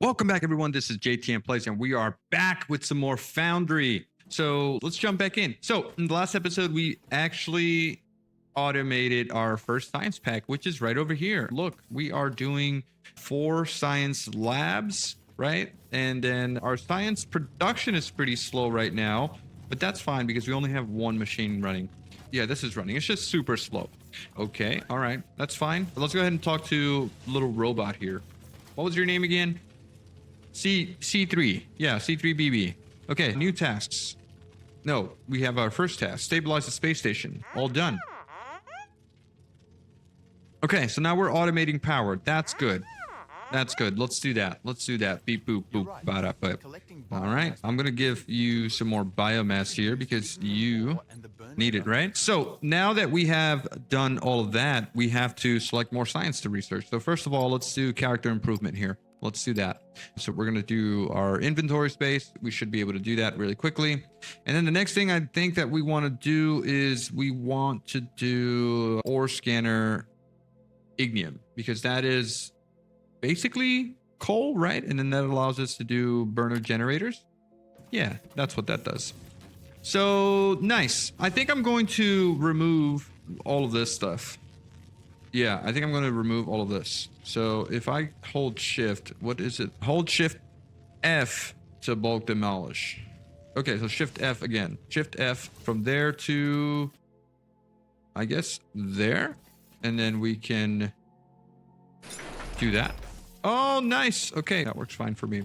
Welcome back, everyone. This is JTM Plays, and we are back with some more Foundry. So let's jump back in. So in the last episode, we actually automated our first science pack, which is right over here. Look, we are doing 4 science labs, right? And then our science production is pretty slow right now, but that's fine because we only have 1 machine running. Yeah, this is running. It's just super slow. Okay, all right, that's fine. But let's go ahead and talk to little robot here. What was your name again? C3. Yeah, C3BB. Okay, new tasks. No, we have our first task. Stabilize the space station. All done. Okay, so now we're automating power. That's good. That's good. Let's do that. Let's do that. Beep, boop, boop, bada, boop. All right. I'm going to give you some more biomass here because you need it, right? So now that we have done all of that, we have to select more science to research. So first of all, let's do character improvement here. Let's do that. So we're going to do our inventory space. We should be able to do that really quickly. And then the next thing I think that we want to do is we want to do ore scanner ignium, because that is basically coal, right? And then that allows us to do burner generators. Yeah, that's what that does. So nice. I think I'm going to remove all of this stuff. Yeah, I think I'm going to remove all of this. So if I hold shift, what is it? Hold shift F to bulk demolish. Okay, so shift F again. Shift F from there to, I guess, there. And then we can do that. Oh, nice. Okay, that works fine for me.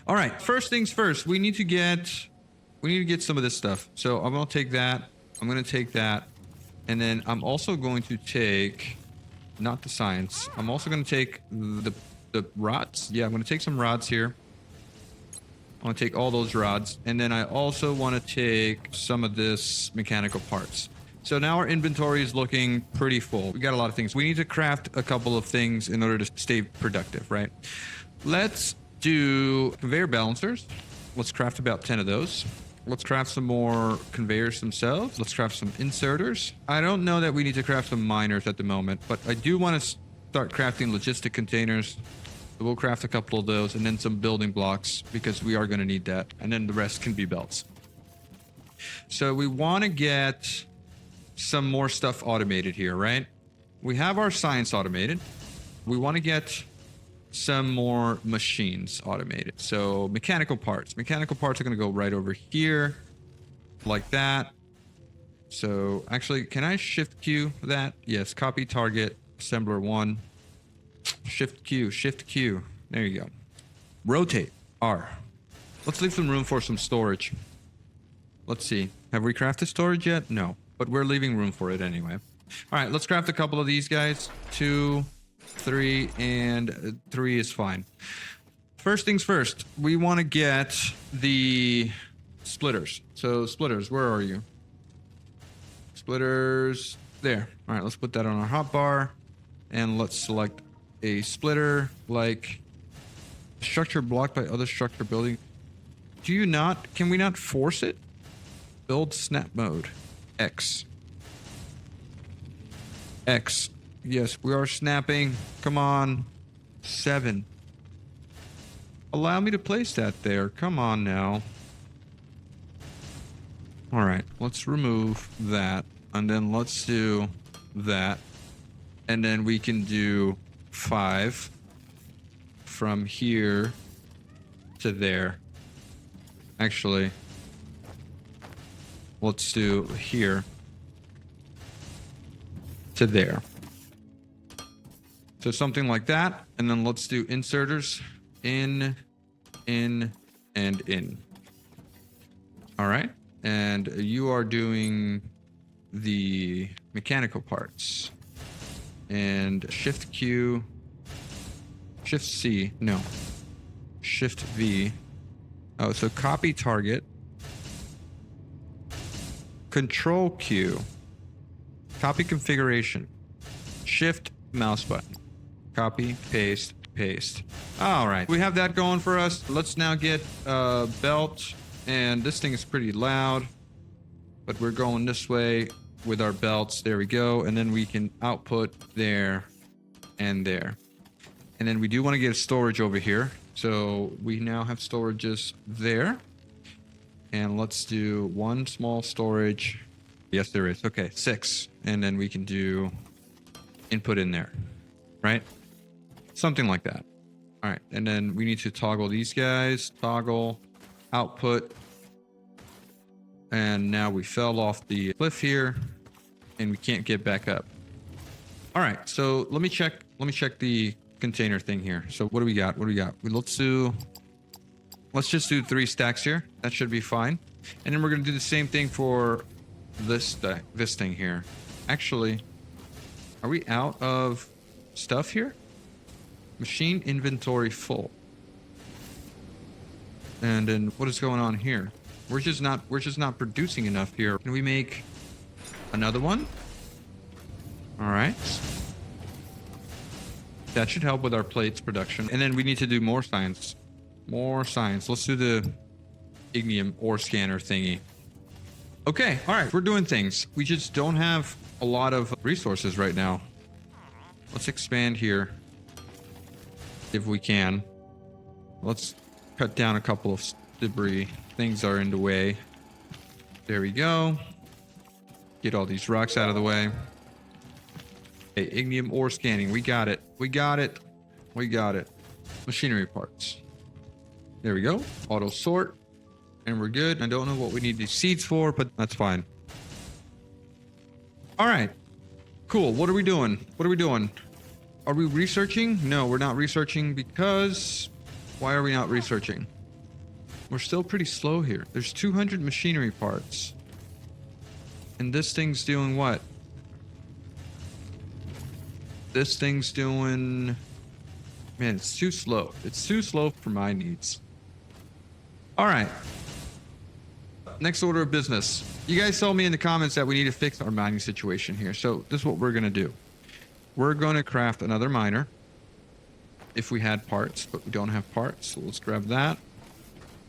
All right, first things first, we need to get some of this stuff. So I'm going to take that. I'm going to take that. And then I'm also going to take, not the science, I'm also going to take the rods. Yeah, I'm going to take some rods here. I want to take all those rods. And then I also want to take some of this mechanical parts. So now our inventory is looking pretty full. We got a lot of things. We need to craft a couple of things in order to stay productive, right? Let's do conveyor balancers. Let's craft about 10 of those. Let's craft some more conveyors themselves. Let's craft some inserters. I don't know that we need to craft some miners at the moment, but I do want to start crafting logistic containers. So we'll craft a couple of those and then some building blocks because we are going to need that. And then the rest can be belts. So we want to get some more stuff automated here, right? We have our science automated. We want to get some more machines automated. So mechanical parts are going to go right over here like that. So actually, can I shift Q that? Yes, copy target assembler 1, shift Q. There you go. Rotate R. Let's leave some room for some storage. Let's see, have we crafted storage yet? No, but we're leaving room for it anyway. All right, let's craft a couple of these guys. 2, 3, and 3 is fine. First things first, we want to get the splitters. So splitters, where are you? Splitters, there. All right, let's put that on our hotbar, and let's select a splitter like structure blocked by other structure building. Can we not force it? Build snap mode, X. Yes, we are snapping. Come on. 7. Allow me to place that there. Come on now. All right, let's remove that. And then let's do that. And then we can do 5 from here to there. Actually, let's do here to there. So something like that, and then let's do inserters in, and in. All right, and you are doing the mechanical parts. And shift Q, shift C, no, shift V. Oh, so copy target, control Q, copy configuration, shift mouse button. Copy, paste, paste. All right, we have that going for us. Let's now get a belt, and this thing is pretty loud, but we're going this way with our belts. There we go. And then we can output there and there. And then we do want to get storage over here. So we now have storages there. And let's do one small storage. Yes, there is. Okay, 6. And then we can do input in there, right? Something like that. All right, and then we need to toggle these guys. Toggle output. And now we fell off the cliff here, and we can't get back up. All right, so let me check the container thing here. So what do we got? What do we got? Let's just do 3 stacks here. That should be fine. And then we're gonna do the same thing for this thing here. Actually, are we out of stuff here? Machine inventory full. And then what is going on here? We're just not producing enough here. Can we make another one? All right. That should help with our plates production. And then we need to do more science. More science. Let's do the ignium ore scanner thingy. Okay. All right. We're doing things. We just don't have a lot of resources right now. Let's expand here if we can. Let's cut down a couple of debris. Things are in the way. There we go. Get all these rocks out of the way. Okay, ignium ore scanning. We got it. We got it. We got it. Machinery parts. There we go. Auto sort. And we're good. I don't know what we need these seeds for, but that's fine. All right. Cool. What are we doing? What are we doing? Are we researching? No, we're not researching because... Why are we not researching? We're still pretty slow here. There's 200 machinery parts. And this thing's doing what? This thing's doing... Man, it's too slow. It's too slow for my needs. All right. Next order of business. You guys told me in the comments that we need to fix our mining situation here. So this is what we're going to do. We're going to craft another miner. If we had parts, but we don't have parts. So let's grab that.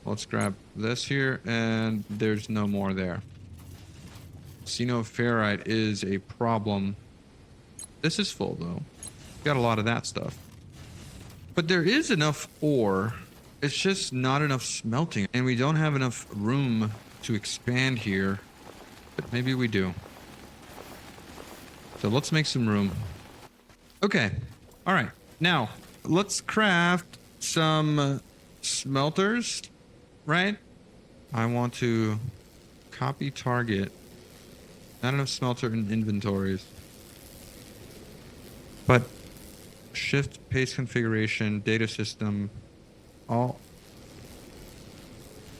Let's grab this here. And there's no more there. Xenoferrite is a problem. This is full though. Got a lot of that stuff. But there is enough ore. It's just not enough smelting. And we don't have enough room to expand here. But maybe we do. So let's make some room. Okay. All right. Now, let's craft some smelters, right? I want to copy target. Not enough smelter in inventories. But shift paste configuration, data system, all.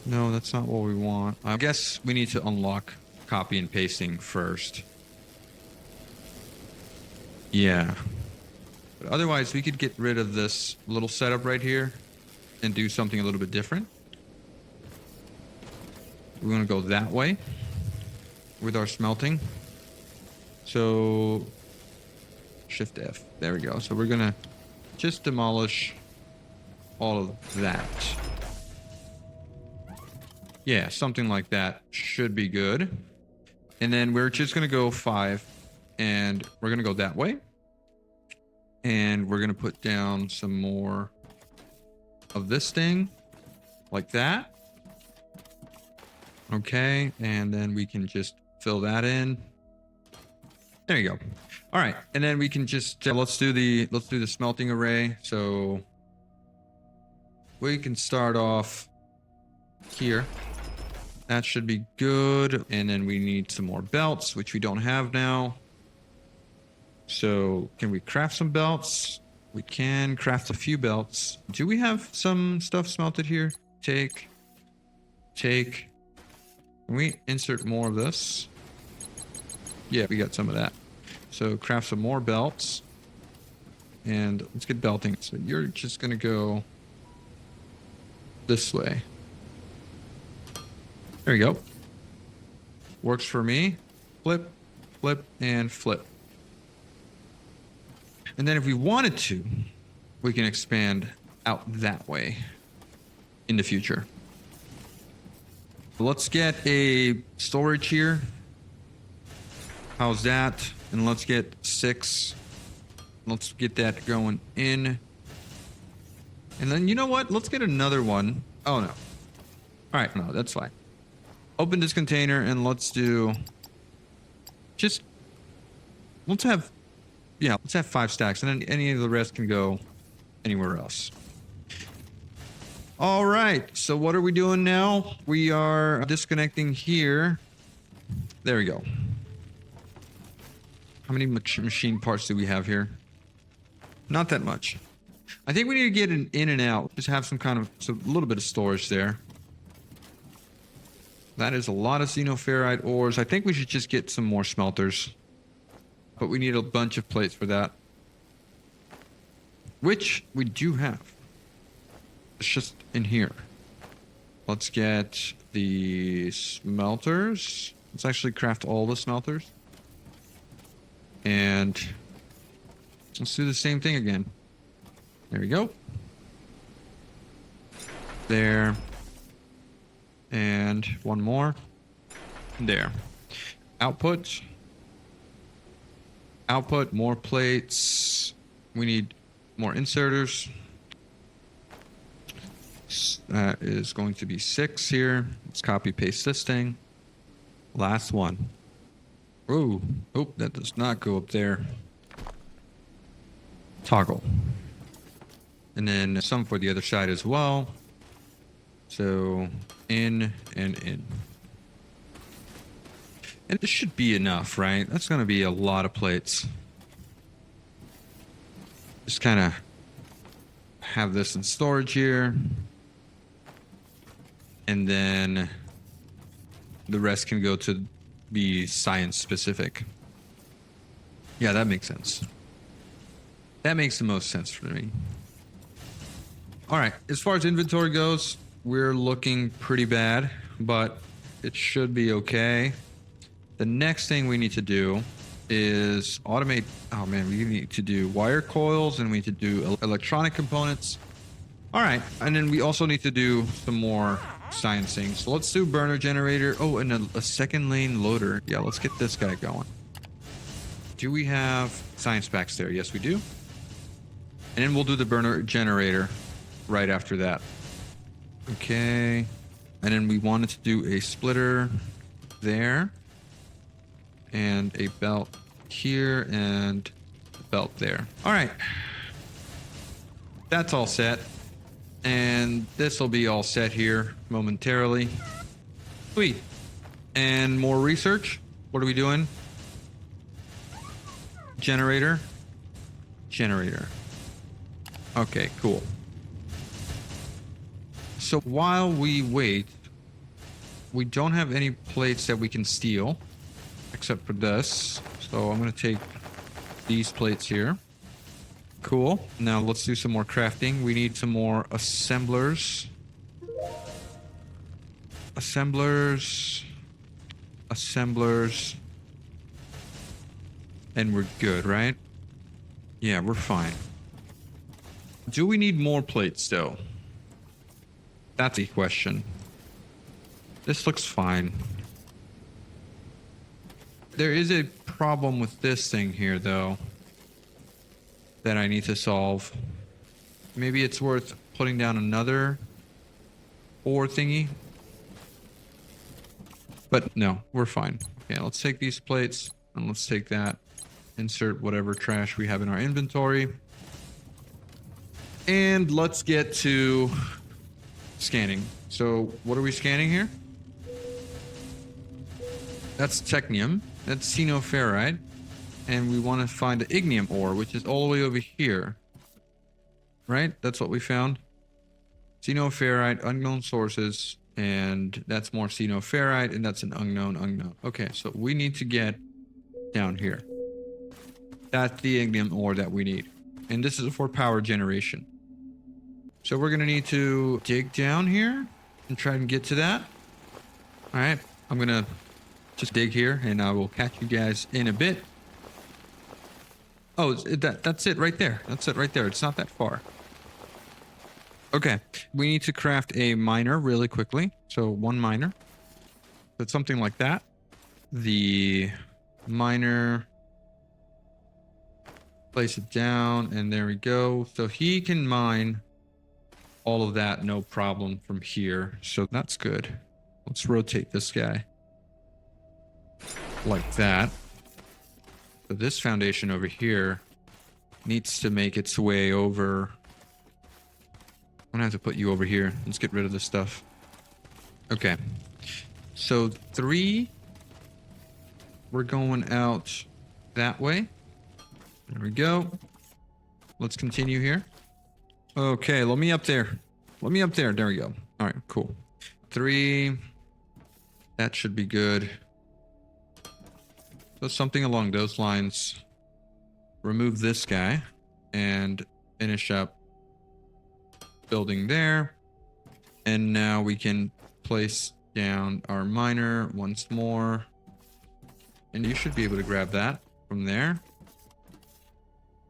No, that's not what we want. I guess we need to unlock copy and pasting first. Yeah. But otherwise, we could get rid of this little setup right here and do something a little bit different. We're going to go that way with our smelting. So shift F. There we go. So we're going to just demolish all of that. Yeah, something like that should be good. And then we're just going to go 5 and we're going to go that way. And we're going to put down some more of this thing like that. Okay. And then we can just fill that in. There you go. All right. And then we can just, let's do the smelting array. So we can start off here. That should be good. And then we need some more belts, which we don't have now. So can we craft some belts? We can craft a few belts. Do we have some stuff smelted here? Take. Can we insert more of this? Yeah, we got some of that. So craft some more belts. And let's get belting. So you're just going to go this way. There you go. Works for me. Flip, flip, and flip. And then if we wanted to, we can expand out that way in the future. Let's get a storage here. How's that? And let's get 6. Let's get that going in. And then, you know what? Let's get another one. Oh, no. All right. No, that's fine. Open this container and let's do... Just... Let's have... Yeah, let's have 5 stacks. And then any of the rest can go anywhere else. All right. So what are we doing now? We are disconnecting here. There we go. How many machine parts do we have here? Not that much. I think we need to get an in and out. Just have some kind of, so a little bit of storage there. That is a lot of xenoferrite ores. I think we should just get some more smelters. But we need a bunch of plates for that. Which we do have. It's just in here. Let's get the smelters. Let's actually craft all the smelters. And let's do the same thing again. There we go. There. And one more. There. Output. Output, more plates. We need more inserters. That is going to be 6 here. Let's copy paste this thing. Last one. Ooh. Oh, that does not go up there. Toggle. And then some for the other side as well. So in and in. And this should be enough, right? That's going to be a lot of plates. Just kind of have this in storage here. And then the rest can go to be science specific. Yeah, that makes sense. That makes the most sense for me. All right, as far as inventory goes, we're looking pretty bad, but it should be okay. The next thing we need to do is automate. Oh man, we need to do wire coils and we need to do electronic components. All right, and then we also need to do some more sciencing. So let's do burner generator. Oh, and a second lane loader. Yeah, let's get this guy going. Do we have science packs there? Yes, we do. And then we'll do the burner generator right after that. Okay. And then we wanted to do a splitter there. And a belt here and a belt there. All right. That's all set. And this will be all set here momentarily. Sweet. And more research. What are we doing? Generator. Generator. Okay, cool. So while we wait, we don't have any plates that we can steal except for this. So I'm going to take these plates here. Cool. Now let's do some more crafting. We need some more assemblers. Assemblers. Assemblers. And we're good, right? Yeah, we're fine. Do we need more plates though? That's a question. This looks fine. There is a problem with this thing here though that I need to solve. Maybe it's worth putting down another ore thingy. But no, we're fine. Okay, let's take these plates and let's take that. Insert whatever trash we have in our inventory. And let's get to scanning. So what are we scanning here? That's technium. That's xenoferrite. And we want to find the ignium ore, which is all the way over here. Right? That's what we found. Xenoferrite, unknown sources. And that's more xenoferrite, and that's an unknown. Okay, so we need to get down here. That's the ignium ore that we need. And this is for power generation. So we're going to need to dig down here and try and get to that. All right, I'm going to just dig here, and I will catch you guys in a bit. Oh, that's it right there. That's it right there. It's not that far. Okay, we need to craft a miner really quickly. So one miner. That's something like that. The miner. Place it down, and there we go. So he can mine all of that, no problem from here. So that's good. Let's rotate this guy like that. But this foundation over here needs to make its way over. I'm gonna have to put you over here. Let's get rid of this stuff. Okay. So 3, we're going out that way. There we go. Let's continue here. Okay, let me up there. Let me up there. There we go. All right, cool. 3. That should be good. So something along those lines. Remove this guy and finish up building there. And now we can place down our miner once more. And you should be able to grab that from there.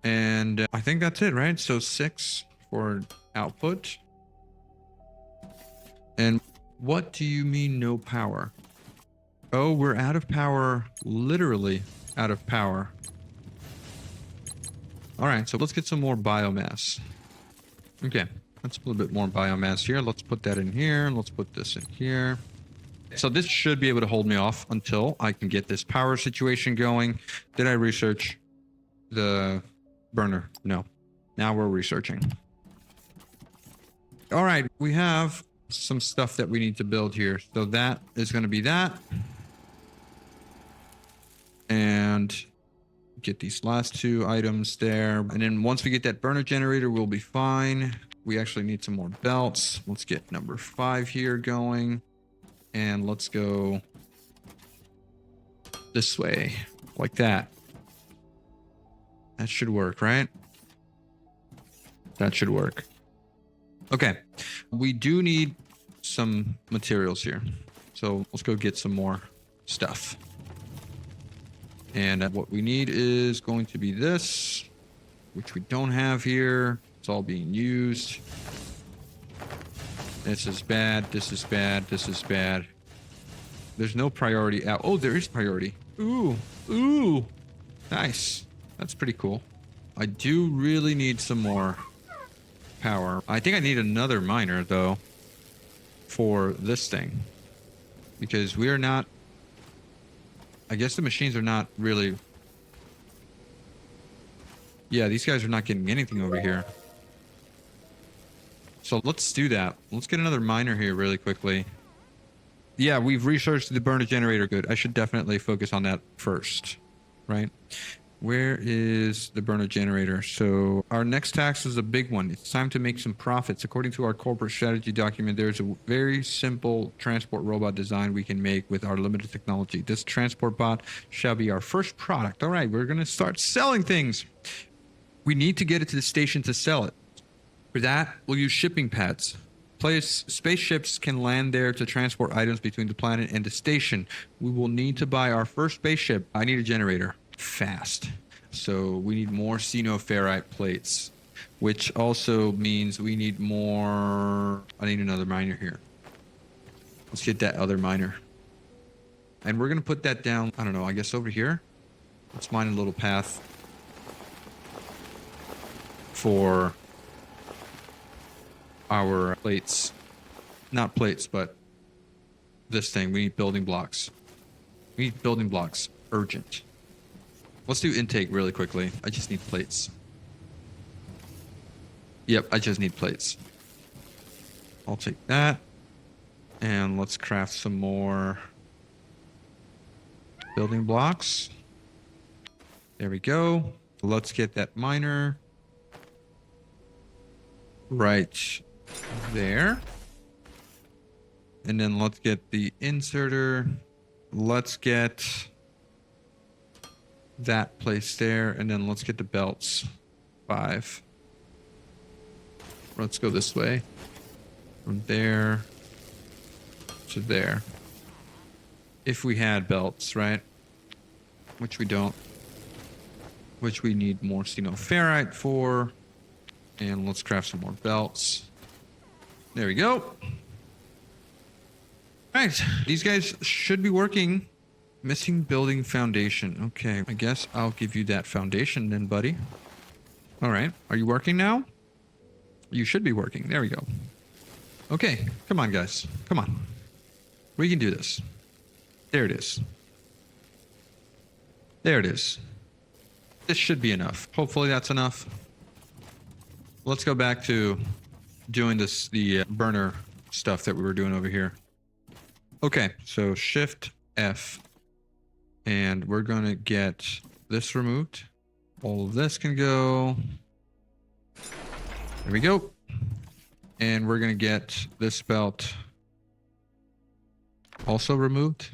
And I think that's it, right? So 6 for output. And what do you mean no power? Oh, we're out of power. Literally out of power. All right, so let's get some more biomass. Okay, let's put a bit more biomass here. Let's put that in here. Let's put this in here. So this should be able to hold me off until I can get this power situation going. Did I research the burner? No. Now we're researching. All right, we have some stuff that we need to build here. So that is going to be that. And get these last 2 items there. And then once we get that burner generator, we'll be fine. We actually need some more belts. Let's get number 5 here going. And let's go this way, like that. That should work, right? That should work. Okay. We do need some materials here. So let's go get some more stuff. And what we need is going to be this, which we don't have here. It's all being used. This is bad. This is bad. This is bad. There's no priority out. Oh, there is priority. Ooh. Ooh. Nice. That's pretty cool. I do really need some more power. I think I need another miner, though, for this thing. Because we are not... I guess the machines are not really... Yeah, these guys are not getting anything over here. So let's do that. Let's get another miner here really quickly. Yeah, we've researched the burner generator. Good. I should definitely focus on that first, right? Where is the burner generator? So our next task is a big one. It's time to make some profits. According to our corporate strategy document, there's a very simple transport robot design we can make with our limited technology. This transport bot shall be our first product. All right, we're going to start selling things. We need to get it to the station to sell it. For that, we'll use shipping pads. Spaceships can land there to transport items between the planet and the station. We will need to buy our first spaceship. I need a generator. Fast. So we need more ferrite plates, which also means we need more. I need another miner here. Let's get that other miner. And we're going to put that down, I don't know, I guess over here. Let's mine a little path for our plates. Not plates, but this thing. We need building blocks. We need building blocks. Urgent. Let's do intake really quickly. I just need plates. Yep, I just need plates. I'll take that. And let's craft some more building blocks. There we go. Let's get that miner right there. And then let's get the inserter. Let's get that place there, and then let's get the belts. 5. Let's go this way. From there to there. If we had belts, right? Which we don't. Which we need more ferrite for. And let's craft some more belts. There we go. Alright, these guys should be working. Missing building foundation. Okay, I guess I'll give you that foundation then, buddy. All right, are you working now? You should be working. There we go. Okay, come on, guys. Come on. We can do this. There it is. There it is. This should be enough. Hopefully that's enough. Let's go back to doing the burner stuff that we were doing over here. Okay, so Shift F. And we're going to get this removed. All of this can go. There we go. And we're going to get this belt also removed.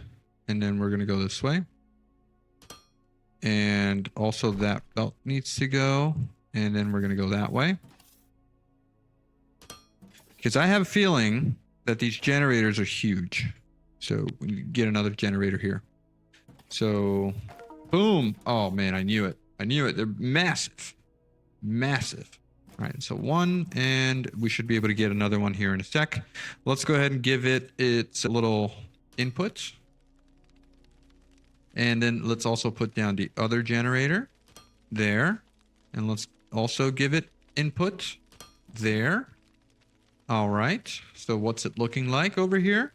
And then we're going to go this way. And also that belt needs to go. And then we're going to go that way. Because I have a feeling that these generators are huge. So we need to get another generator here. So, boom. Oh, man, I knew it. I knew it. They're massive. Massive. All right, so one, and we should be able to get another one here in a sec. Let's go ahead and give it its little input. And then let's also put down the other generator there. And let's also give it input there. All right, so what's it looking like over here?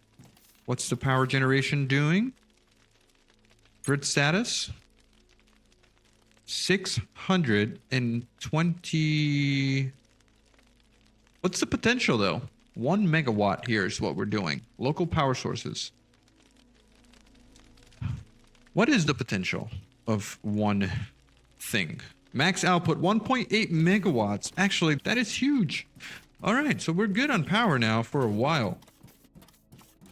What's the power generation doing? Grid status. 620. What's the potential though? 1 megawatt here is what we're doing. Local power sources. What is the potential of one thing? Max output 1.8 megawatts. Actually, that is huge. All right, so we're good on power now for a while.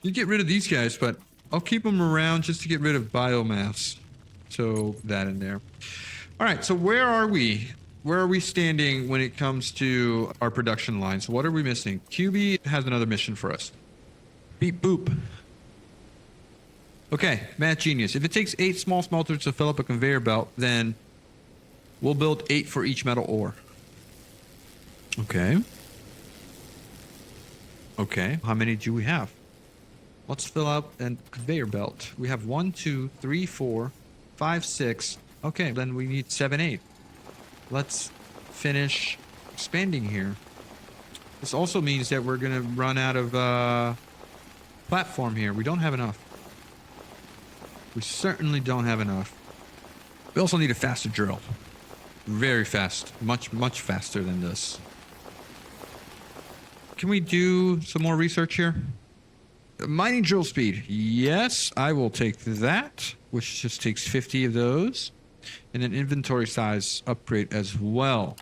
You get rid of these guys, but I'll keep them around just to get rid of biomass. So that in there. All right, so where are we? Where are we standing when it comes to our production lines? What are we missing? QB has another mission for us. Beep boop. Okay, math genius. If it takes 8 small smelters to fill up a conveyor belt, then we'll build 8 for each metal ore. Okay. Okay, how many do we have? Let's fill out a conveyor belt. We have 1, 2, 3, 4, 5, 6. Okay, then we need 7, 8. Let's finish expanding here. This also means that we're going to run out of platform here. We don't have enough. We certainly don't have enough. We also need a faster drill. Very fast. Much, much faster than this. Can we do some more research here? Mining drill speed. Yes, I will take that, which just takes 50 of those. And an inventory size upgrade as well.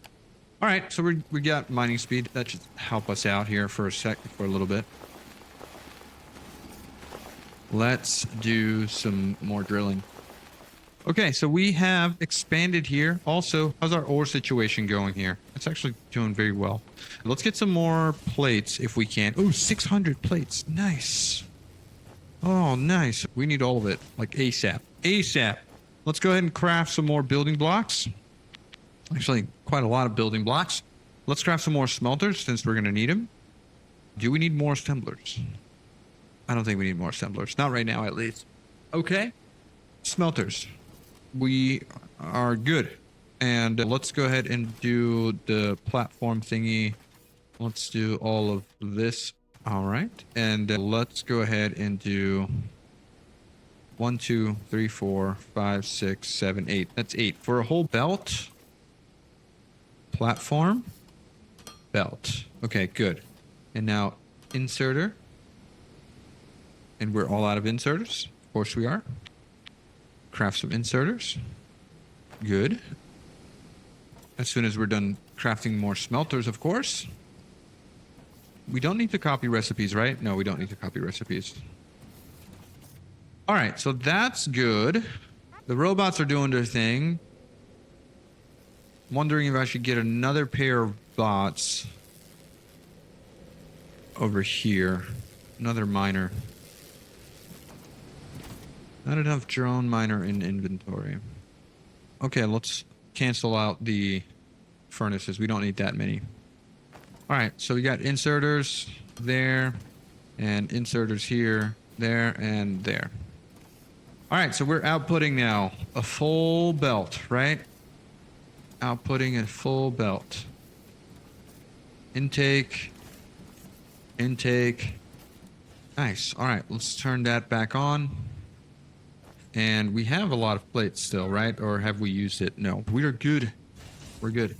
All right, so we got mining speed. That should help us out here for a little bit. Let's do some more drilling. Okay, so we have expanded here. Also, how's our ore situation going here? It's actually doing very well. Let's get some more plates if we can. Oh, 600 plates. Nice. Oh, nice. We need all of it, like ASAP. ASAP. Let's go ahead and craft some more building blocks. Actually, quite a lot of building blocks. Let's craft some more smelters since we're going to need them. Do we need more assemblers? I don't think we need more assemblers. Not right now, at least. Okay. Smelters. We are good. And let's go ahead and do the platform thingy. Let's do all of this. All right. And let's go ahead and do 1, 2, 3, 4, 5, 6, 7, 8. That's 8. For a whole belt. Platform. Belt. Okay, good. And now inserter. And we're all out of inserters. Of course we are. Craft some inserters. Good. As soon as we're done crafting more smelters, of course. We don't need to copy recipes, right? No, we don't need to copy recipes. All right, so that's good. The robots are doing their thing. I'm wondering if I should get another pair of bots over here. Another miner. Not enough drone miner in inventory. Okay, let's cancel out the furnaces. We don't need that many. All right, so we got inserters there and inserters here, there, and there. All right, so we're outputting now a full belt, right? Outputting a full belt. Intake. Intake. Nice. All right, let's turn that back on. And we have a lot of plates still, right? Or have we used it? No, we are good. We're good.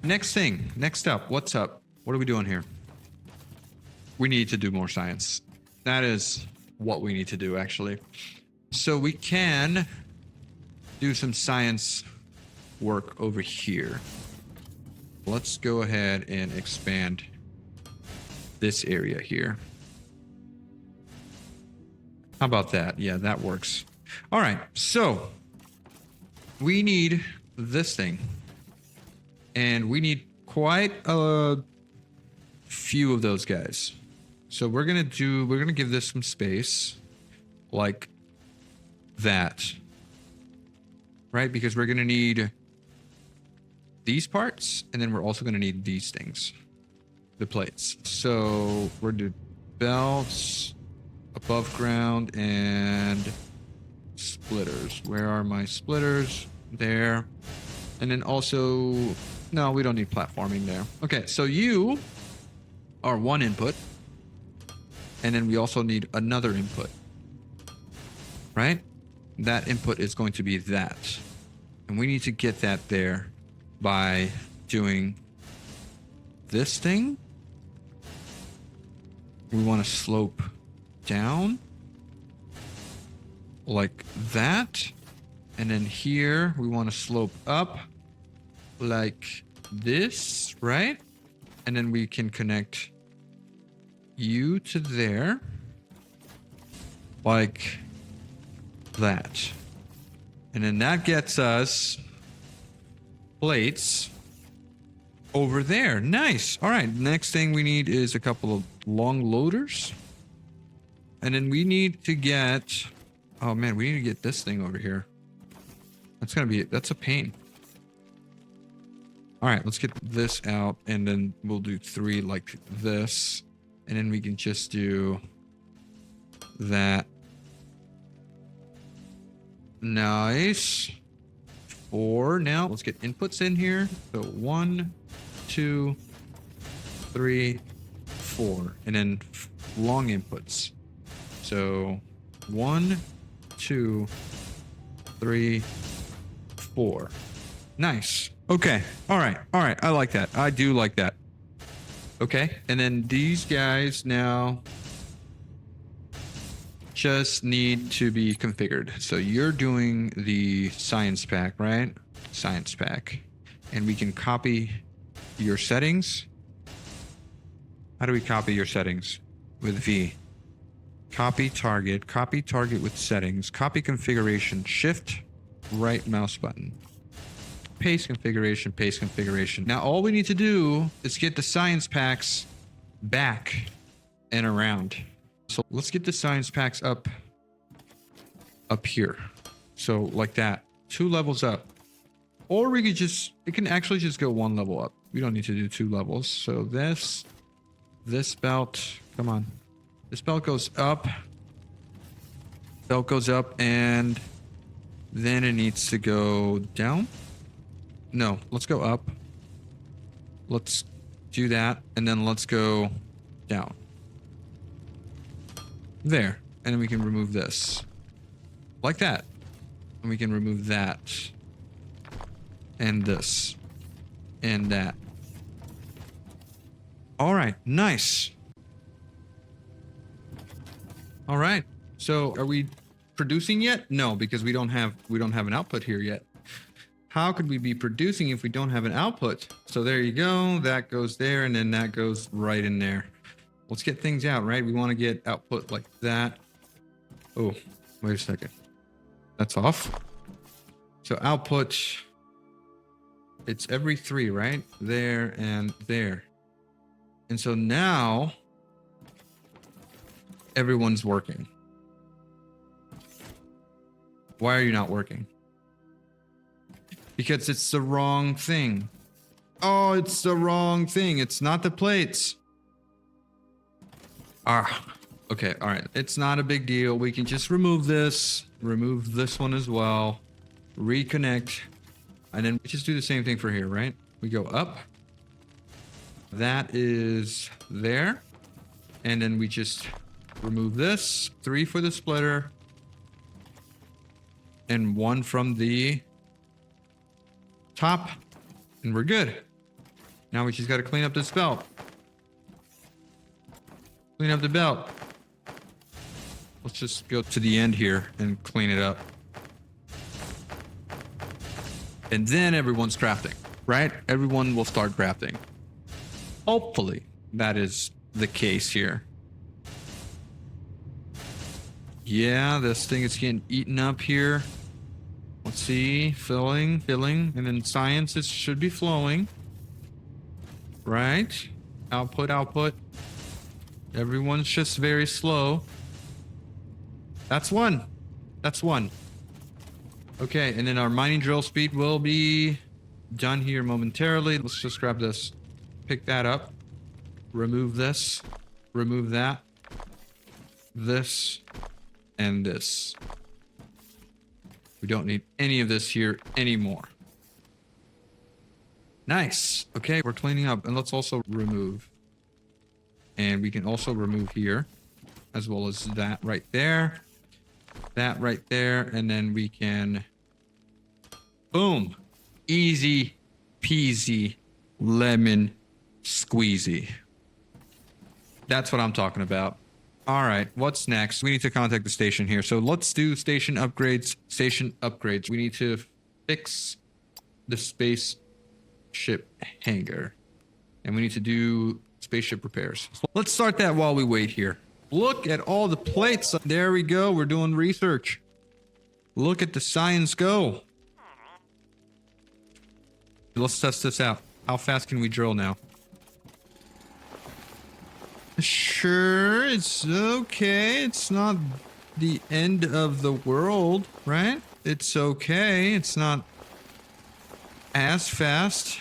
Next thing. Next up. What's up? What are we doing here? We need to do more science. That is what we need to do, actually. So we can do some science work over here. Let's go ahead and expand this area here. How about that? Yeah, that works. All right, so we need this thing. And we need quite a few of those guys. So we're gonna give this some space like that. Right? Because we're gonna need these parts, and then we're also gonna need these things. The plates. So we're gonna do belts, above ground, and splitters. Where are my splitters? There. And then also, no, we don't need platforming there. Okay, so you are one input. And then we also need another input. Right? That input is going to be that. And we need to get that there by doing this thing. We want to slope down like that. And then here we want to slope up like this, right? And then we can connect you to there like that. And then that gets us plates over there. Nice. All right. Next thing we need is a couple of long loaders. And then we need to get, oh man, we need to get this thing over here. That's a pain. All right, let's get this out, and then we'll do 3 like this. And then we can just do that. Nice. 4 now. Let's get inputs in here. So 1, 2, 3, 4. And then long inputs. So 1, 2, 3, 4. Nice. Okay. All right. All right. I like that. I do like that. Okay. And then these guys now just need to be configured. So you're doing the science pack, right? Science pack. And we can copy your settings. How do we copy your settings? With V. Copy target with settings, copy configuration, shift right mouse button. Paste configuration, paste configuration. Now all we need to do is get the science packs back and around. So let's get the science packs up here. So like that, 2 levels up. Or we could it can actually just go 1 level up. We don't need to do 2 levels. So this belt, come on. This belt goes up. Belt goes up, and then it needs to go down. No, let's go up. Let's do that, and then let's go down. There. And then we can remove this. Like that. And we can remove that. And this. And that. All right, nice. All right. So are we producing yet? No, because we don't have an output here yet. How could we be producing if we don't have an output? So there you go. That goes there, and then that goes right in there. Let's get things out, right? We want to get output like that. Oh, wait a second. That's off. So output, it's every 3, right? There and there. And so now everyone's working. Why are you not working? Because it's the wrong thing. Oh, it's the wrong thing. It's not the plates. Okay, all right. It's not a big deal. We can just remove this one as well, reconnect, and then we just do the same thing for here, right? We go up, That is there. And then we just remove this. 3 for the splitter. And 1 from the top. And we're good. Now we just got to clean up this belt. Clean up the belt. Let's just go to the end here and clean it up. And then everyone's crafting, right? Everyone will start crafting. Hopefully that is the case here. Yeah, this thing is getting eaten up here. Let's see, filling, and then science should be flowing. Right? Output. Everyone's just very slow. That's one. Okay, and then our mining drill speed will be done here momentarily. Let's just grab this. Pick that up. Remove this. Remove that. This. And this. We don't need any of this here anymore. Nice. Okay, we're cleaning up. And let's also remove. And we can also remove here. As well as that right there. That right there. And then we can... Boom. Easy peasy lemon squeezy. That's what I'm talking about. All right, what's next? We need to contact the station here. So let's do station upgrades. We need to fix the spaceship hangar. And we need to do spaceship repairs. So let's start that while we wait here. Look at all the plates. There we go. We're doing research. Look at the science go. Let's test this out. How fast can we drill now? Sure, it's okay. It's not the end of the world, right? It's okay. It's not as fast,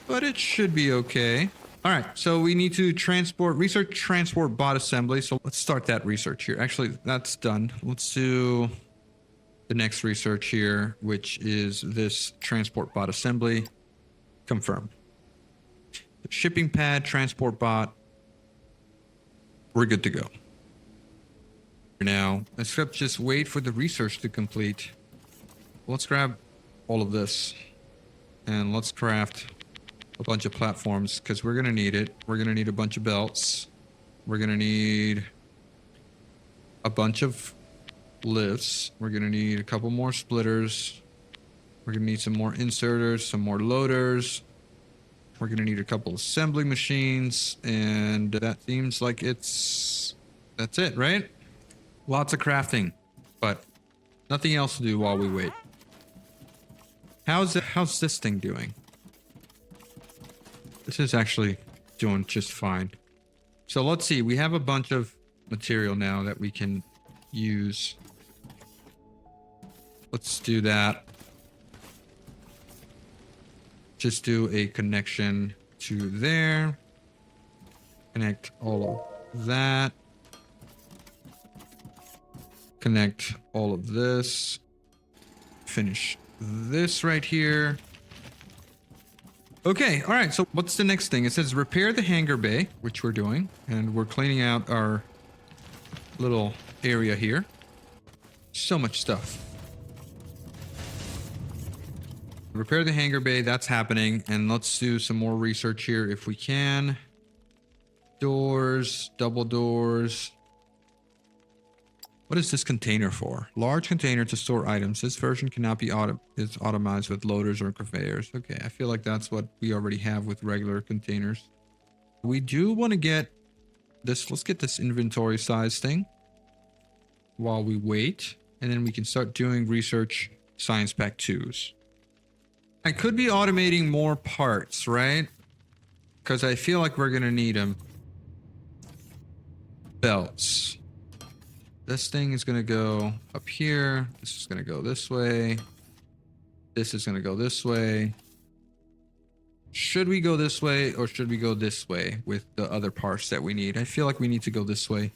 but it should be okay. All right, so we need to research transport bot assembly. So let's start that research here. Actually, that's done. Let's do the next research here, which is this transport bot assembly. Confirm. The shipping pad, transport bot. We're good to go. Now, let's just wait for the research to complete. Let's grab all of this and let's craft a bunch of platforms because we're going to need it. We're going to need a bunch of belts. We're going to need a bunch of lifts. We're going to need a couple more splitters. We're going to need some more inserters, some more loaders. We're going to need a couple assembly machines, and that seems like that's it, right? Lots of crafting, but nothing else to do while we wait. How's this thing doing? This is actually doing just fine. So let's see. We have a bunch of material now that we can use. Let's do that. Just do a connection to there. Connect all of that. Connect all of this. Finish this right here. Okay, all right, so what's the next thing? It says repair the hangar bay, which we're doing. And we're cleaning out our little area here. So much stuff. Repair the hangar bay, that's happening. And let's do some more research here if we can. Doors, double doors. What is this container for? Large container to store items. This version cannot be automized with loaders or conveyors. Okay, I feel like that's what we already have with regular containers. We do want to get this. Let's get this inventory size thing while we wait. And then we can start doing research science pack 2s. I could be automating more parts, right? Because I feel like we're going to need them. Belts. This thing is going to go up here. This is going to go this way. This is going to go this way. Should we go this way or should we go this way with the other parts that we need? I feel like we need to go this way.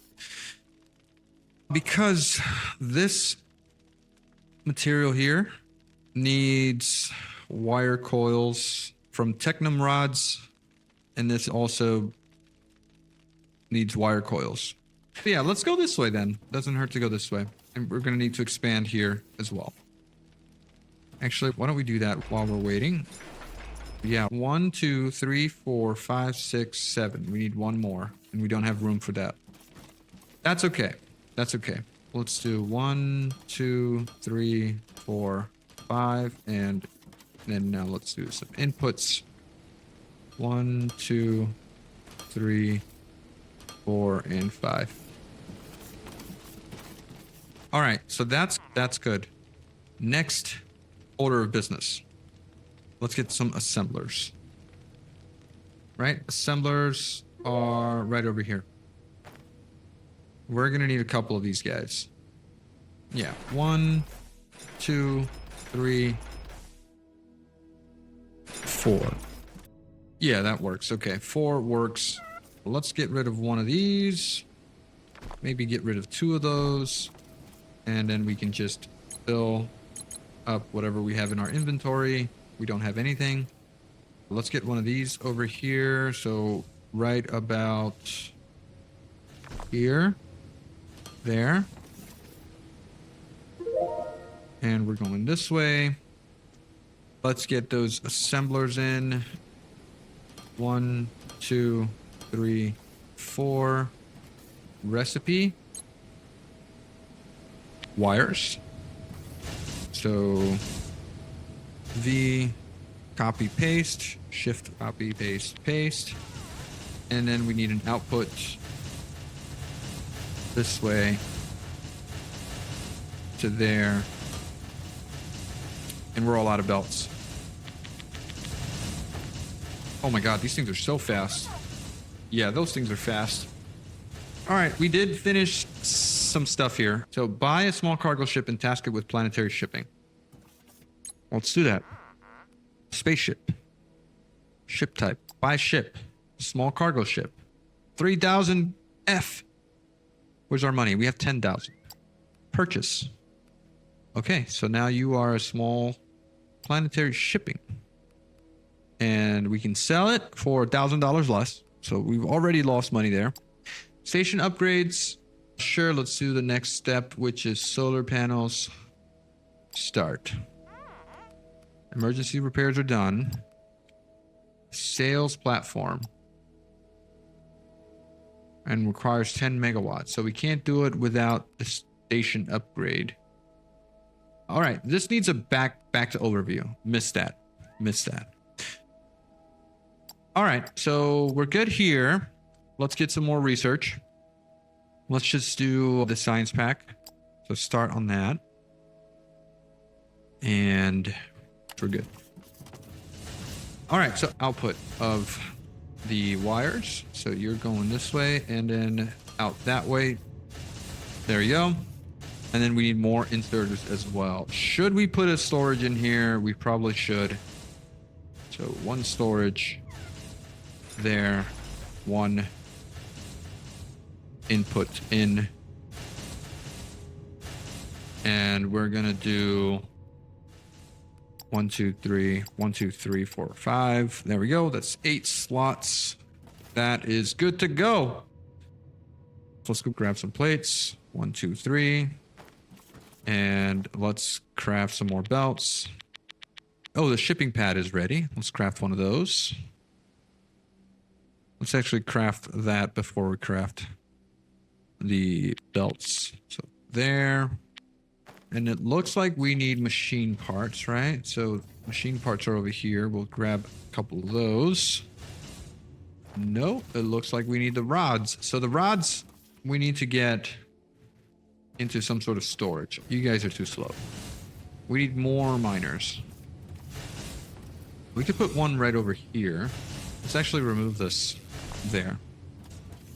Because this material here needs wire coils from Technum rods And this also needs wire coils. But yeah, let's go this way then. Doesn't hurt to go this way. And we're going to need to expand here as well. Actually, why don't we do that while we're waiting? Yeah, 1, 2, 3, 4, 5, 6, 7. We need one more, and we don't have room for that. That's okay. That's okay. Let's do 1, 2, 3, 4, 5, and then now let's do some inputs. 1, 2, 3, 4, and 5. All right, so that's good. Next order of business. Let's get some assemblers. Right? Assemblers are right over here. We're going to need a couple of these guys. Yeah. 1, 2, 3, 4. Yeah, that works. Okay. 4 works. Let's get rid of one of these. Maybe get rid of 2 of those. And then we can just fill up whatever we have in our inventory. We don't have anything. Let's get one of these over here. So right about here. There. And we're going this way. Let's get those assemblers in. 1, 2, 3, 4. Recipe. Wires. So V, copy paste, shift copy paste paste, and then we need an output this way to there, and we're all out of belts. Oh my god, these things are so fast. Yeah, those things are fast. All right, we did finish some stuff here. So buy a small cargo ship and task it with planetary shipping. Let's do that. Spaceship. Ship type. Buy ship. Small cargo ship. 3,000 F. Where's our money? We have 10,000. Purchase. Okay, so now you are a small planetary shipping. And we can sell it for $1,000 less. So we've already lost money there. Station upgrades. Sure, let's do the next step, which is solar panels. Start. Emergency repairs are done. Sales platform. And requires 10 megawatts. So we can't do it without the station upgrade. All right, this needs a back to overview. Missed that. All right, so we're good here. Let's get some more research. Let's just do the science pack. So start on that. And we're good. All right, so output of the wires. So you're going this way and then out that way. There you go. And then we need more inserters as well. Should we put a storage in here? We probably should. So 1 storage there, 1 input in, and we're gonna do 1, 2, 3, 1, 2, 3, 4, 5. There we go. That's 8 slots. That is good to go. Let's go grab some plates. 1, 2, 3, and let's craft some more belts. Oh, the shipping pad is ready. Let's craft one of those. Let's actually craft that before we craft the belts. So there. And it looks like we need machine parts, right? So machine parts are over here. We'll grab a couple of those. Nope, it looks like we need the rods. So the rods we need to get into some sort of storage. You guys are too slow. We need more miners. We could put one right over here. Let's actually remove this there.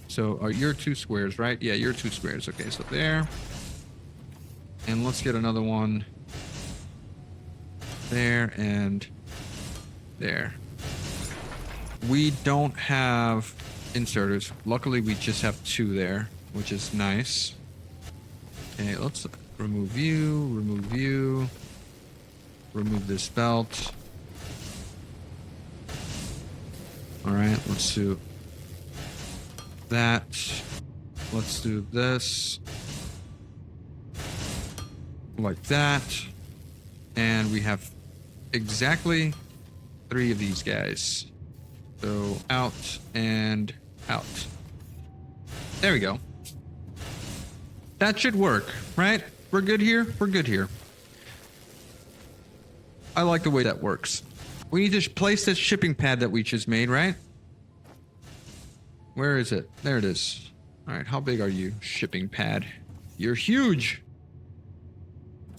So you're 2 squares, right? Yeah, you're 2 squares. Okay, so there. And let's get another one there and there. We don't have inserters. Luckily, we just have 2 there, which is nice. Okay, let's remove you, remove this belt. All right, let's do that. Let's do this. Like that. And we have exactly 3 of these guys. So out and out. There we go. That should work, right? We're good here? We're good here. I like the way that works. We need to place this shipping pad that we just made, right? Where is it? There it is. All right, how big are you, shipping pad? You're huge.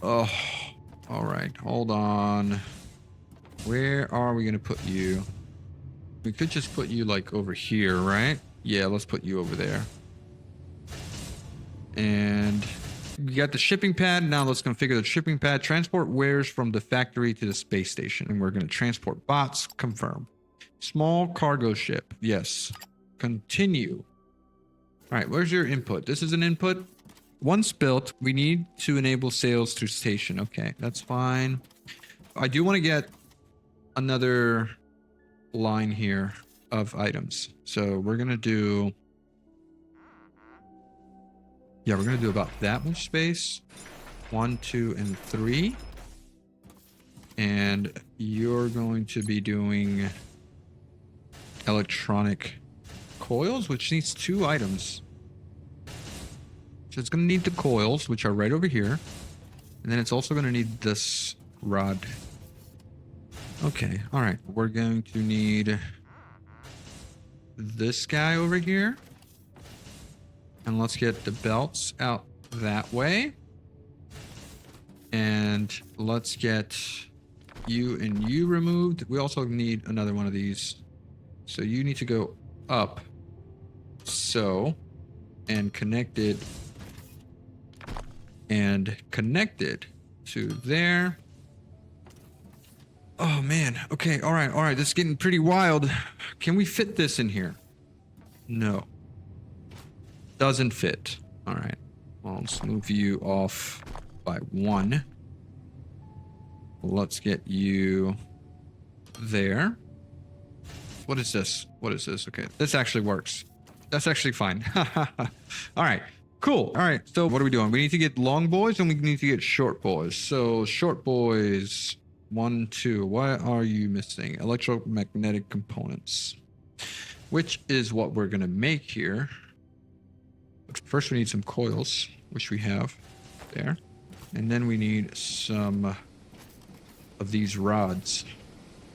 Oh, all right, hold on. Where are we gonna put you? We could just put you like over here, right? Yeah, let's put you over there. And we got the shipping pad. Now let's configure the shipping pad. Transport wares from the factory to the space station. And we're going to transport bots. Confirm. Small cargo ship. Yes. Continue. All right, where's your input? This is an input. Once built, we need to enable sales through station. Okay, that's fine. I do want to get another line here of items. So we're going to do... Yeah, we're going to do about that much space. 1, 2, and 3. And you're going to be doing electronic coils, which needs 2 items. So it's going to need the coils, which are right over here. And then it's also going to need this rod. Okay, all right. We're going to need this guy over here. And let's get the belts out that way. And let's get you and you removed. We also need another one of these. So you need to go up. So, and connected. And connected to there. Oh man. Okay. All right. All right. This is getting pretty wild. Can we fit this in here? No. Doesn't fit. All right. Well, let's move you off by 1. Let's get you there. What is this? What is this? Okay. This actually works. That's actually fine. All right. Cool. All right. So what are we doing? We need to get long boys and we need to get short boys. So short boys, 1, 2. What are you missing? Electromagnetic components, which is what we're going to make here. But first we need some coils, which we have there. And then we need some of these rods.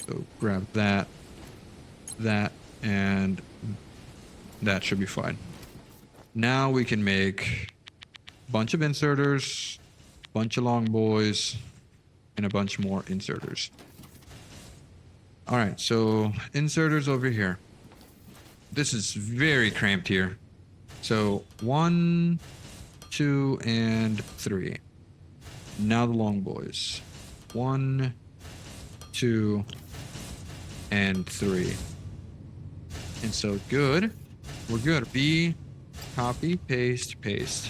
So grab that, and that should be fine. Now we can make a bunch of inserters, a bunch of long boys, and a bunch more inserters. All right, so inserters over here. This is very cramped here. So 1, 2, and 3. Now the long boys. 1, 2, and 3. And so good. We're good. B, copy, paste, paste.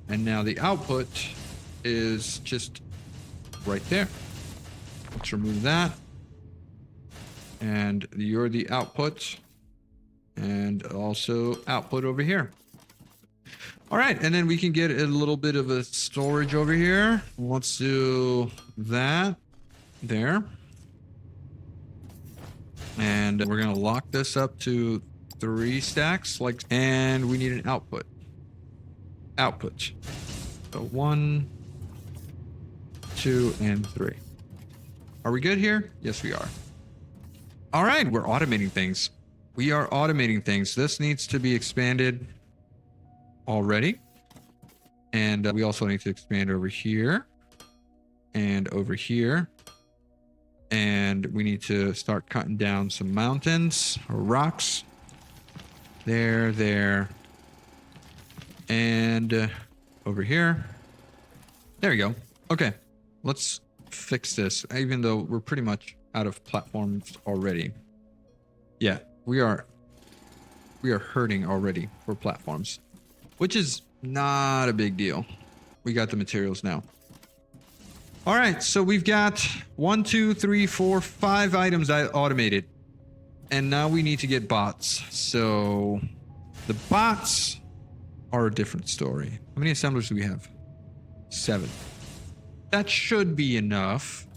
And now the output is just right there. Let's remove that. And you're the output. And also output over here. All right, and then we can get a little bit of a storage over here. Let's do that there. And we're gonna lock this up to 3 stacks, and we need an output. Output. So 1, 2, and 3. Are we good here? Yes, we are. All right, we're automating things. We are automating things. This needs to be expanded already. And we also need to expand over here and over here. And we need to start cutting down some mountains or rocks. There. And over here. There we go. Okay, let's fix this, even though we're pretty much out of platforms already. Yeah. We are hurting already for platforms, which is not a big deal. We got the materials now. All right, so we've got 1, 2, 3, 4, 5 items I automated. And now we need to get bots. So the bots are a different story. How many assemblers do we have? 7. That should be enough.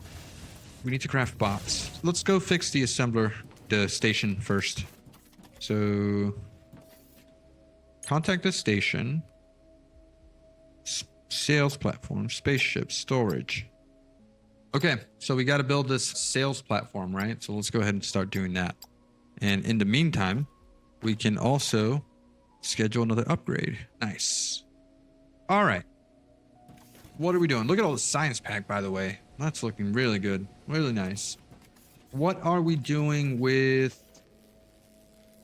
We need to craft bots. Let's go fix the assembler, the station first. So contact the station. Sales platform, spaceship, storage. Okay, so we got to build this sales platform, right? So let's go ahead and start doing that. And in the meantime, we can also schedule another upgrade. Nice. All right. What are we doing? Look at all the science pack, by the way. That's looking really good. Really nice. What are we doing with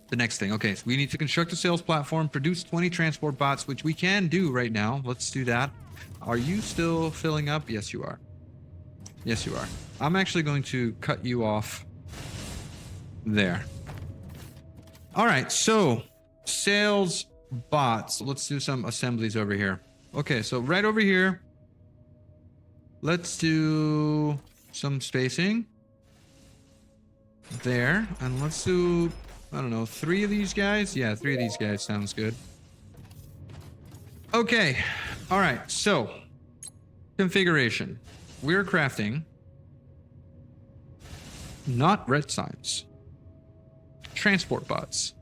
the next thing? Okay, so we need to construct a sales platform, produce 20 transport bots, which we can do right now. Let's do that. Are you still filling up? Yes, you are. Yes, you are. I'm actually going to cut you off there. All right, so sales bots. Let's do some assemblies over here. Okay, so right over here, let's do some spacing there. And let's do, I don't know, 3 of these guys. Yeah, 3 of these guys sounds good. Okay. All right, so configuration. We're crafting not red signs, transport bots.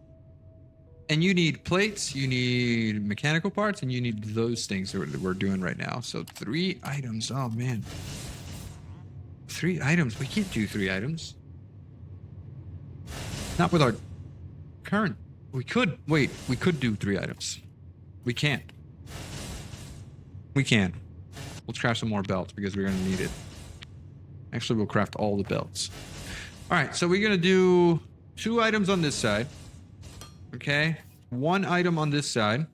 And you need plates, you need mechanical parts, and you need those things that we're doing right now. So 3 items. Oh, man. 3 items. We can't do 3 items. Not with our current. We could. Wait, we could do 3 items. We can't. We can. Let's craft some more belts because we're going to need it. Actually, we'll craft all the belts. All right, so we're going to do 2 items on this side. Okay, 1 item on this side.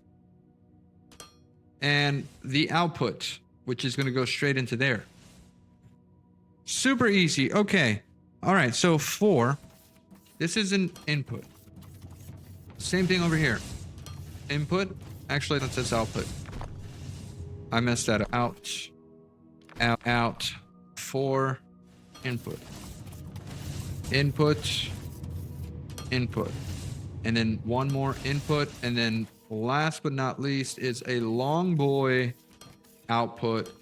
And the output, which is going to go straight into there. Super easy. Okay. All right, so 4. This is an input. Same thing over here. Input. Actually, that says output. I messed that up. Out. 4. Input. Input. And then 1 more input. And then last but not least is a long boy output.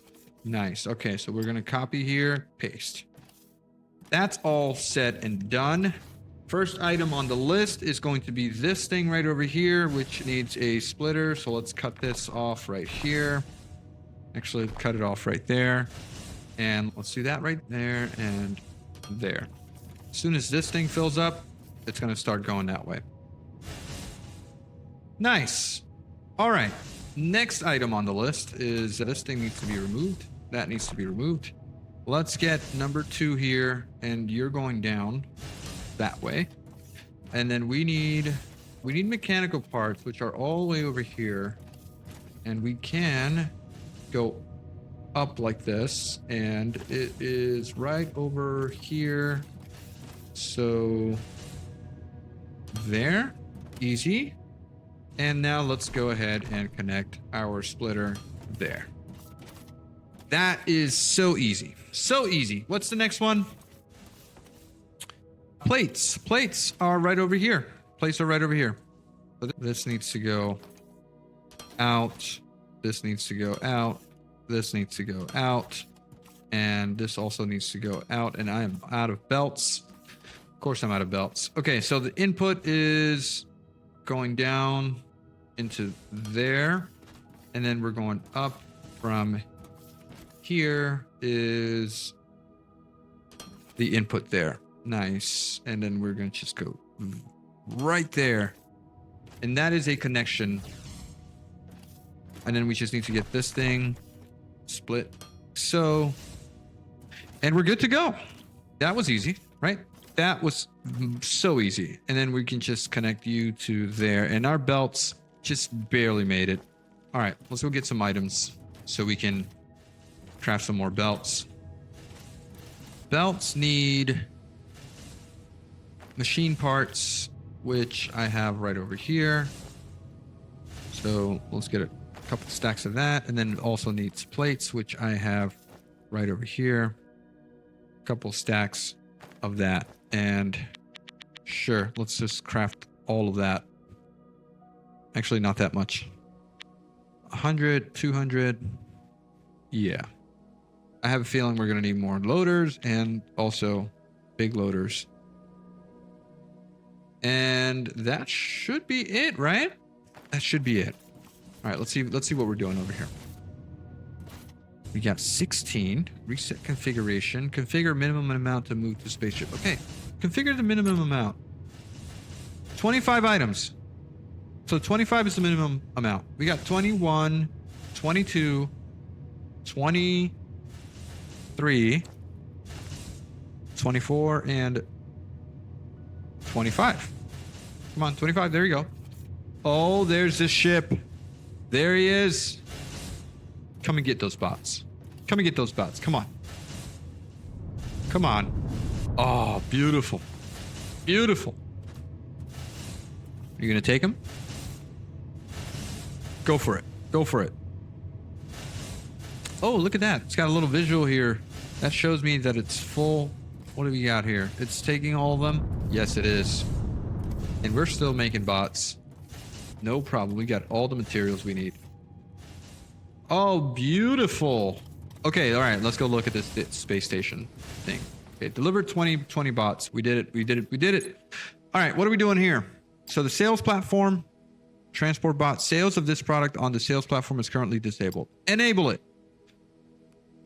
Nice. Okay, so we're going to copy here, paste. That's all set and done. First item on the list is going to be this thing right over here, which needs a splitter. So let's cut this off right here. Actually, cut it off right there. And let's do that right there and there. As soon as this thing fills up, it's going to start going that way. Nice. All right. Next item on the list is this thing needs to be removed. That needs to be removed. Let's get number 2 here, and you're going down that way. And then we need mechanical parts, which are all the way over here. And we can go up like this, and it is right over here. So there, easy. And now let's go ahead and connect our splitter there. That is so easy. So easy. What's the next one? Plates. Plates are right over here. Plates are right over here. So this needs to go out. This needs to go out. This needs to go out. And this also needs to go out. And I am out of belts. Of course I'm out of belts. Okay, so the input is going down into there. And then we're going up from here is the input there. Nice. And then we're going to just go right there. And that is a connection. And then we just need to get this thing split. So, and we're good to go. That was easy, right? That was so easy. And then we can just connect you to there. And our belts just barely made it. All right, let's go get some items so we can craft some more belts. Belts need machine parts, which I have right over here. So let's get a couple stacks of that. And then it also needs plates, which I have right over here. A couple stacks of that. And Sure, let's just craft all of that. Actually, not that much. 100, 200. Yeah. I have a feeling we're going to need more loaders and also big loaders. And that should be it, right? That should be it. All right, let's see what we're doing over here. We got 16. Reset configuration. Configure minimum amount to move to spaceship. Okay. Configure the minimum amount. 25 items. So 25 is the minimum amount. We got 21, 22, 23, 24, and 25. Come on, 25. There you go. Oh, there's the ship. There he is. Come and get those bots. Come and get those bots. Come on. Come on. Oh, beautiful. Beautiful. Are you going to take him? Go for it. Go for it. Oh, look at that. It's got a little visual here. That shows me that it's full. What do we got here? It's taking all of them? Yes, it is. And we're still making bots. No problem. We got all the materials we need. Oh, beautiful. Okay, all right. Let's go look at this space station thing. Okay, delivered 20 bots. We did it. We did it. We did it. All right, what are we doing here? So the sales platform, transport bot, sales of this product on the sales platform is currently disabled. Enable it.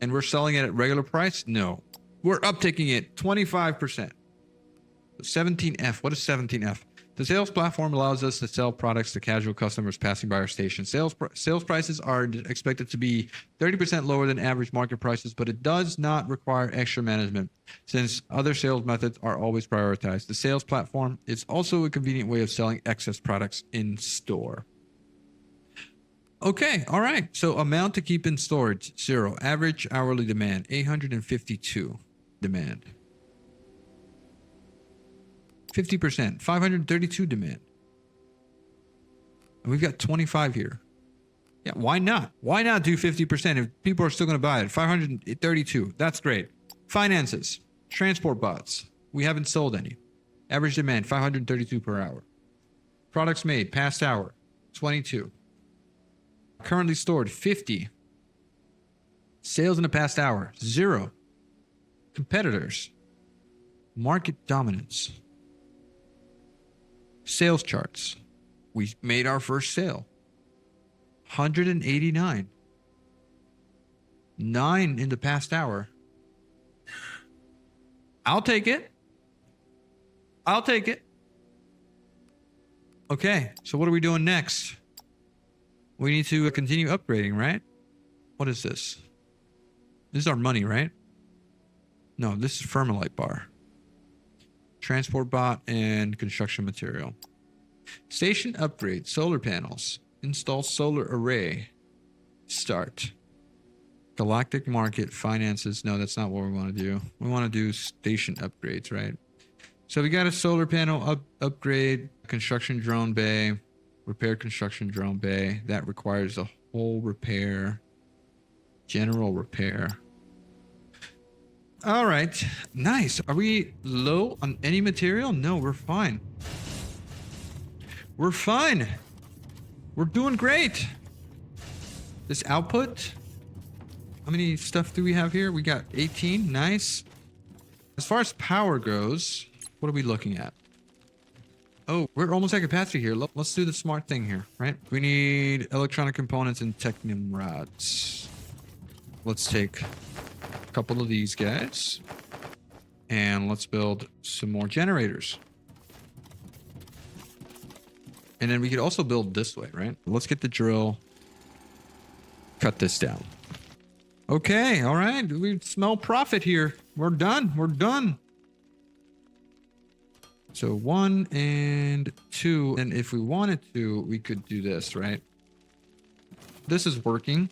And we're selling it at regular price? No. We're uptaking it 25%. 17F. What is 17F? The sales platform allows us to sell products to casual customers passing by our station. Sales prices are expected to be 30% lower than average market prices, but it does not require extra management since other sales methods are always prioritized. The sales platform is also a convenient way of selling excess products in store. Okay, all right. So amount to keep in storage, 0. Average hourly demand, 852 demand. 50%, 532 demand. And we've got 25 here. Yeah, why not? Why not do 50% if people are still going to buy it? 532, that's great. Finances, transport bots. We haven't sold any. Average demand, 532 per hour. Products made, past hour, 22. Currently stored, 50. Sales in the past hour, 0. Competitors. Market dominance. Sales charts. We made our first sale. 189. 9 in the past hour. I'll take it. I'll take it. Okay, so what are we doing next? We need to continue upgrading, right? What is this? This is our money, right? No, this is Firmalite bar. Transport bot and construction material. Station upgrade, solar panels. Install solar array. Start. Galactic market, finances. No, that's not what we want to do. We want to do station upgrades, right? So we got a solar panel upgrade, construction drone bay, repair construction drone bay. That requires a whole repair, general repair. All right, nice. Are we low on any material? No, we're fine. We're fine. We're doing great. This output, how many stuff do we have here? We got 18, nice. As far as power goes, what are we looking at? Oh, we're almost at capacity here. Let's do the smart thing here, right? We need electronic components and technium rods. Let's take a couple of these guys and let's build some more generators. And then we could also build this way, right? Let's get the drill. Cut this down. Okay, all right. We smell profit here. We're done. We're done. So 1 and 2. And if we wanted to, we could do this, right? This is working.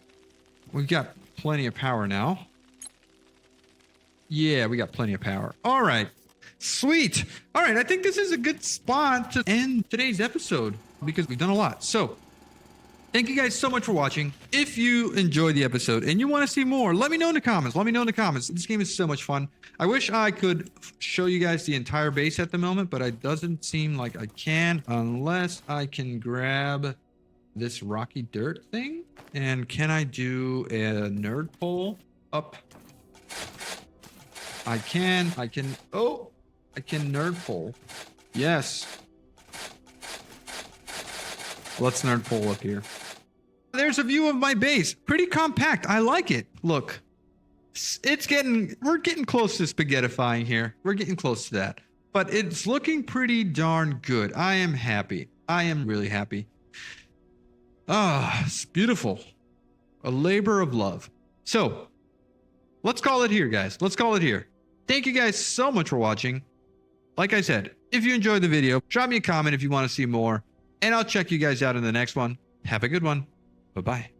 We've got plenty of power now. Yeah, we got plenty of power. All right. Sweet. All right. I think this is a good spot to end today's episode because we've done a lot. So Thank you guys so much for watching. If you enjoyed the episode and you want to see more, let me know in the comments. Let me know in the comments. This game is so much fun. I wish I could show you guys the entire base at the moment, but it doesn't seem like I can unless I can grab this rocky dirt thing. And can I do a nerd pole up? I can. Oh, I can nerd pole. Yes. Let's nerd pole up here. There's a view of my base. Pretty compact. I like it. Look, we're getting close to spaghettifying here. We're getting close to that. But it's looking pretty darn good. I am happy. I am really happy. Ah, it's beautiful. A labor of love. So, let's call it here, guys. Let's call it here. Thank you guys so much for watching. Like I said, if you enjoyed the video, drop me a comment if you want to see more. And I'll check you guys out in the next one. Have a good one. Bye-bye.